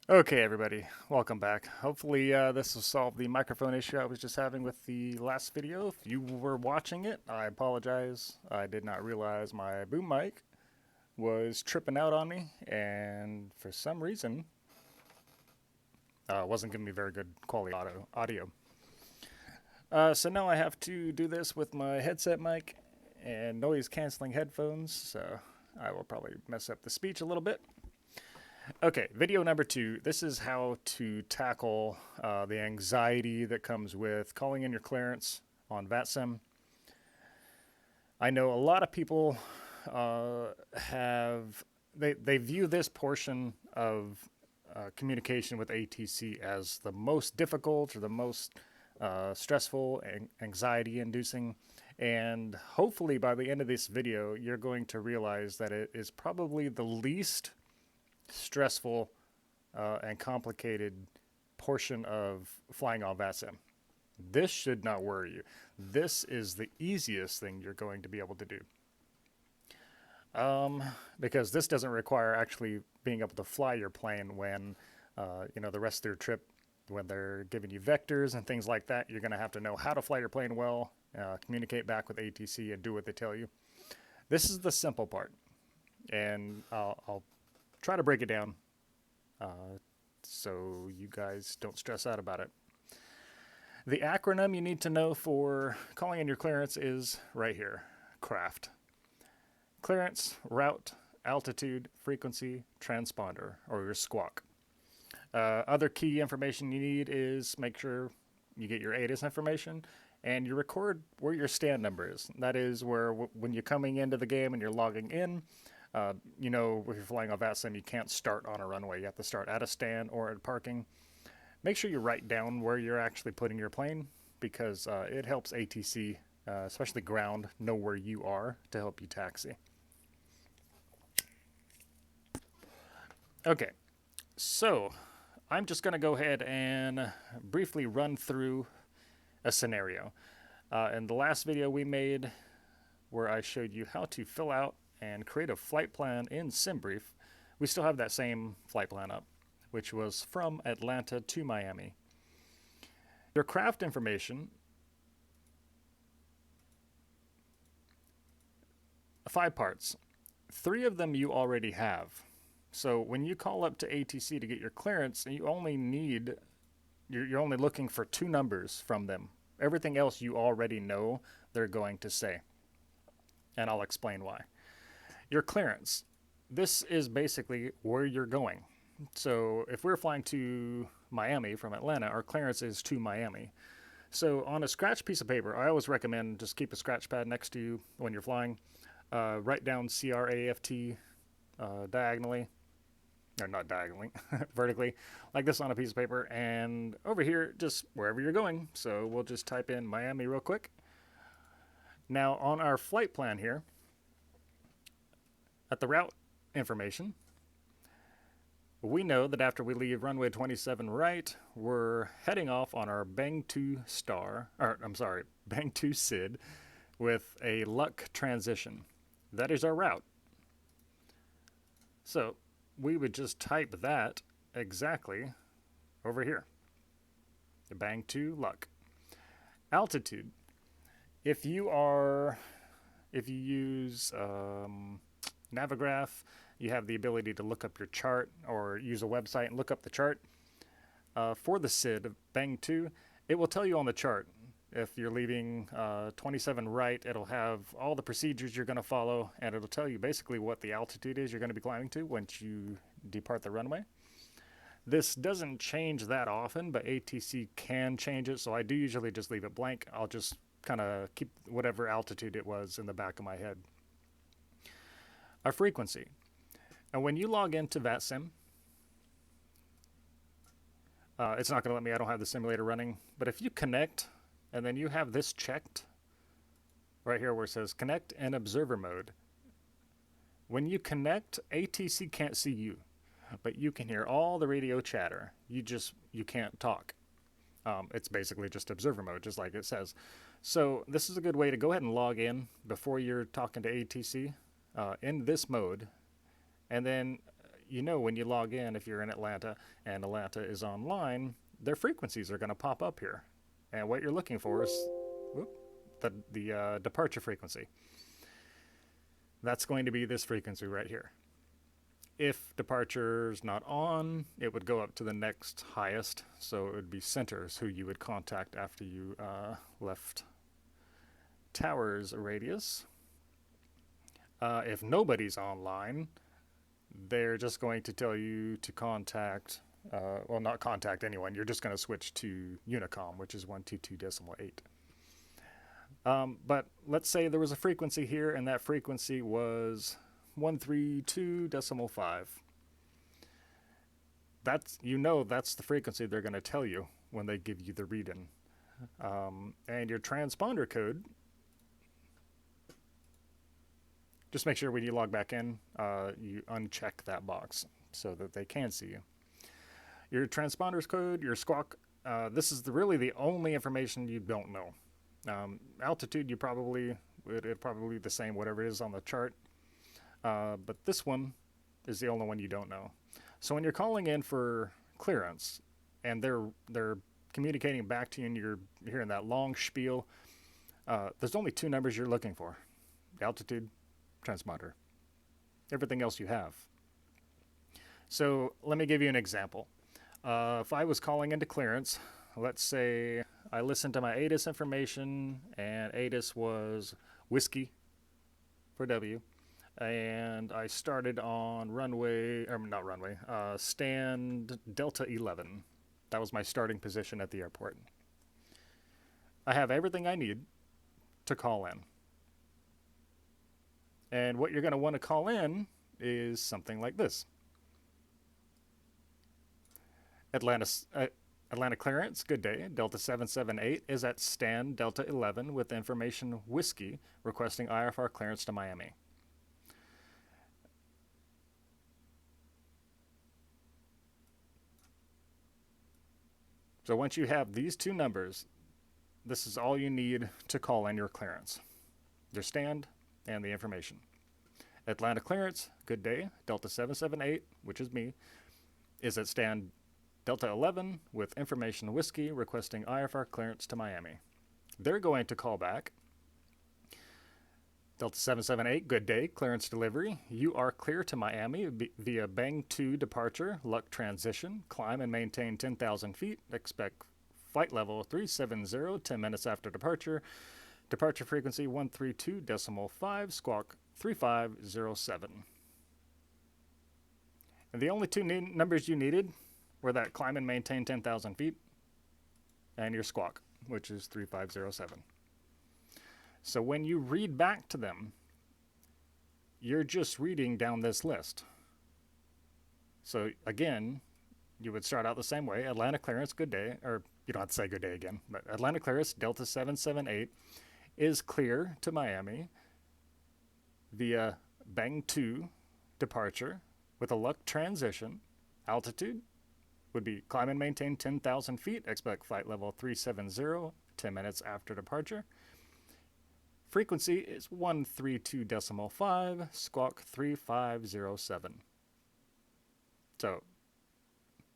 Okay, everybody, welcome back. Hopefully, this will solve the microphone issue I was just having with the last video. If you were watching it, I apologize. I did not realize my boom mic was tripping out on me, and for some reason, wasn't giving me very good quality audio. So now I have to do this with my headset mic and noise canceling headphones, so I will probably mess up the speech a little bit. Okay, video number 2. This is how to tackle the anxiety that comes with calling in your clearance on VATSIM. I know a lot of people they view this portion of communication with ATC as the most difficult or the most stressful and anxiety-inducing. And hopefully by the end of this video, you're going to realize that it is probably the least stressful and complicated portion of flying on VATSIM. This should not worry you. This is the easiest thing you're going to be able to do. Because this doesn't require actually being able to fly your plane when, the rest of their trip, when they're giving you vectors and things like that, you're going to have to know how to fly your plane well, communicate back with ATC, and do what they tell you. This is the simple part, and I'll try to break it down so you guys don't stress out about it. The acronym you need to know for calling in your clearance is right here, CRAFT. Clearance, route, altitude, frequency, transponder, or your squawk. Other key information you need is make sure you get your ATIS information and you record where your stand number is. That is where when you're coming into the game and you're logging in, if you're flying on VATSIM, you can't start on a runway. You have to start at a stand or at parking. Make sure you write down where you're actually putting your plane because it helps ATC, especially ground, know where you are to help you taxi. Okay, so I'm just going to go ahead and briefly run through a scenario. In the last video we made where I showed you how to fill out and create a flight plan in SimBrief, we still have that same flight plan up, which was from Atlanta to Miami. Your craft information, 5 parts. 3 of them you already have. So when you call up to ATC to get your clearance, you're only looking for 2 numbers from them. Everything else you already know they're going to say. And I'll explain why. Your clearance. This is basically where you're going. So if we're flying to Miami from Atlanta, our clearance is to Miami. So on a scratch piece of paper, I always recommend just keep a scratch pad next to you when you're flying. Write down CRAFT diagonally, or not diagonally, vertically, like this on a piece of paper, and over here, just wherever you're going. So we'll just type in Miami real quick. Now on our flight plan here, at the route information, we know that after we leave runway 27 right, we're heading off on our Bang 2 SID with a luck transition. That is our route. So we would just type that exactly over here. Bang 2 luck. Altitude. If you use Navigraph, you have the ability to look up your chart or use a website and look up the chart. For the SID of Bang 2, it will tell you on the chart. If you're leaving 27 right, it'll have all the procedures you're going to follow, and it'll tell you basically what the altitude is you're going to be climbing to once you depart the runway. This doesn't change that often, but ATC can change it, so I do usually just leave it blank. I'll just kind of keep whatever altitude it was in the back of my head. Our frequency. And when you log into VATSIM, it's not going to let me, I don't have the simulator running, but if you connect and then you have this checked right here where it says connect in observer mode, when you connect, ATC can't see you, but you can hear all the radio chatter. You can't talk. It's basically just observer mode, just like it says. So this is a good way to go ahead and log in before you're talking to ATC in this mode. And then you know when you log in, if you're in Atlanta and Atlanta is online, their frequencies are going to pop up here. And what you're looking for is the departure frequency. That's going to be this frequency right here. If departure's not on, it would go up to the next highest. So it would be centers who you would contact after you left tower's radius. If nobody's online, they're just going to tell you to contact, well, not contact anyone. You're just going to switch to Unicom, which is 122.8. But let's say there was a frequency here, and that frequency was 132.5. That's, you know, that's the frequency they're going to tell you when they give you the read-in. And your transponder code, just make sure when you log back in, you uncheck that box so that they can see you. Your transponder's code, your squawk, this is really the only information you don't know. Altitude, it'd probably be the same, whatever it is on the chart. But this one is the only one you don't know. So when you're calling in for clearance and they're communicating back to you and you're hearing that long spiel, there's only two numbers you're looking for: altitude, transponder. Everything else you have. So let me give you an example. If I was calling into clearance, let's say I listened to my ATIS information and ATIS was whiskey for W, and I started on stand Delta 11. That was my starting position at the airport. I have everything I need to call in. And what you're going to want to call in is something like this. Atlanta clearance, good day. Delta 778 is at stand Delta 11 with information whiskey requesting IFR clearance to Miami. So once you have these two numbers, this is all you need to call in your clearance: your stand and the information. Atlanta clearance, good day. Delta 778, which is me, is at stand Delta 11 with information whiskey requesting IFR clearance to Miami. They're going to call back: Delta 778, good day, clearance delivery. You are clear to Miami via Bang 2 departure, luck transition, climb and maintain 10,000 feet, expect flight level 370, 10 minutes after departure. Departure frequency 132.5, squawk 3507. And the only two numbers you needed were that climb and maintain 10,000 feet and your squawk, which is 3507. So when you read back to them, you're just reading down this list. So again, you would start out the same way: Atlanta clearance, good day, or you don't have to say good day again, but Atlanta clearance, Delta 778 is clear to Miami via Bang 2 departure with a luck transition. Altitude would be climb and maintain 10,000 feet, expect flight level 370, 10 minutes after departure. Frequency is 132.5, squawk 3507. So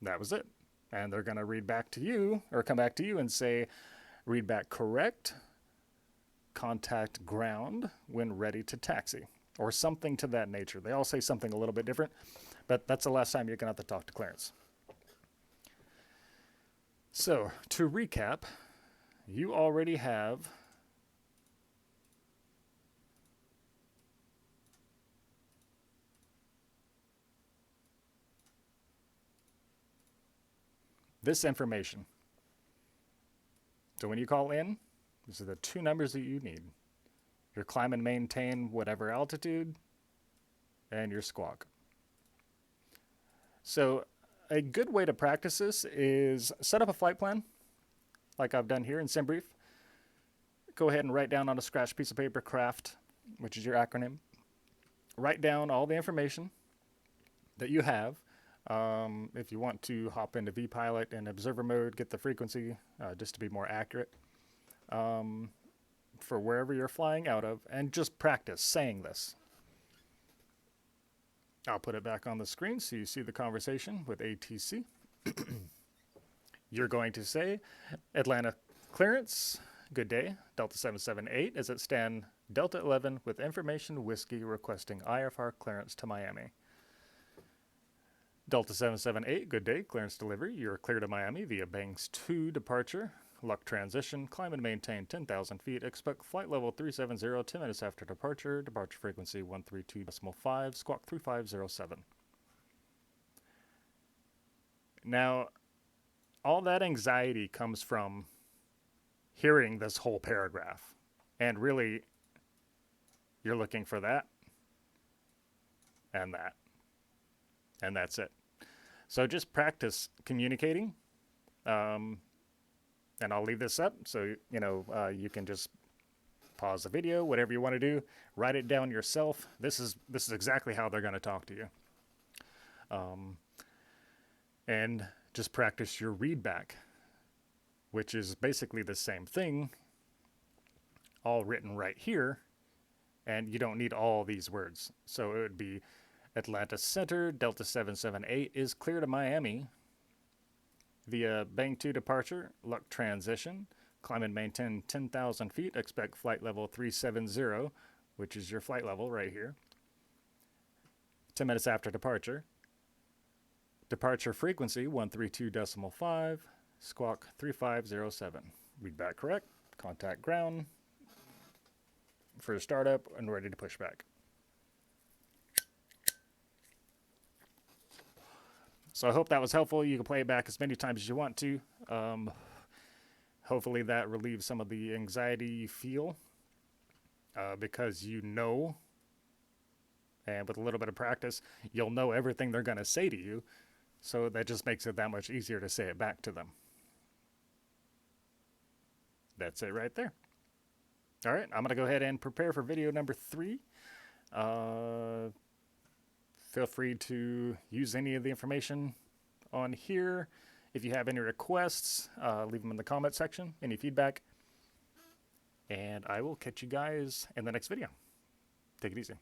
that was it. And they're going to read back to you, or come back to you and say, read back correct, contact ground when ready to taxi, or something to that nature. They all say something a little bit different, but that's the last time you're going to have to talk to clearance. So to recap, you already have this information. So when you call in, these are the two numbers that you need: your climb and maintain whatever altitude and your squawk. So a good way to practice this is set up a flight plan like I've done here in SimBrief. Go ahead and write down on a scratch piece of paper, CRAFT, which is your acronym. Write down all the information that you have. If you want to hop into vPilot and observer mode, get the frequency just to be more accurate for wherever you're flying out of, and just practice saying this. I'll put it back on the screen so you see the conversation with ATC. You're going to say, Atlanta Clearance, good day, Delta 778, as it stand Delta 11 with information whiskey requesting IFR clearance to Miami. Delta 778, good day, clearance delivery. You're clear to Miami via Banks 2 departure. Luck transition, climb and maintain 10,000 feet. Expect flight level 370, 10 minutes after departure. Departure frequency 132.5, squawk 3507. Now, all that anxiety comes from hearing this whole paragraph. And really, you're looking for that and that. And that's it. So just practice communicating. And I'll leave this up so, you can just pause the video, whatever you want to do. Write it down yourself. This is exactly how they're going to talk to you. And just practice your read back, which is basically the same thing, all written right here. And you don't need all these words. So it would be Atlanta Center, Delta 778 is clear to Miami via Bang 2 departure, Luck transition, climb and maintain 10,000 feet, expect flight level 370, which is your flight level right here. 10 minutes after departure. Departure frequency 132.5, squawk 3507. Read back correct, contact ground for startup and ready to push back. So I hope that was helpful. You can play it back as many times as you want to. Hopefully that relieves some of the anxiety you feel because and with a little bit of practice, you'll know everything they're going to say to you. So that just makes it that much easier to say it back to them. That's it right there. All right, I'm going to go ahead and prepare for video number 3. Feel free to use any of the information on here. If you have any requests, leave them in the comment section, any feedback. And I will catch you guys in the next video. Take it easy.